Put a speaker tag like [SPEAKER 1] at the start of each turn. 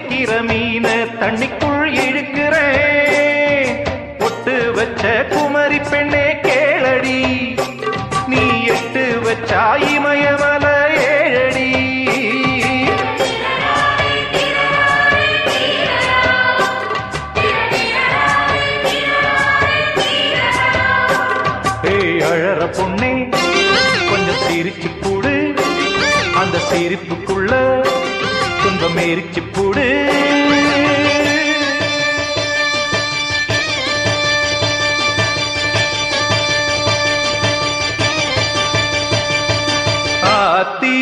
[SPEAKER 1] பிடிக்கிற மீன தண்ணிக்குள் இழுக்கிறேன். ஒட்டு வச்ச குமரி பெண்ணே கேளடி, நீ எட்டு வச்சா இமயமல ஏழடி. ஏய் அழற பொண்ணே கொஞ்சம் சிரிச்சு போடு, அந்த சிரிப்புக்குள்ள துன்பம் எரிச்சு போடு. ஆத்தி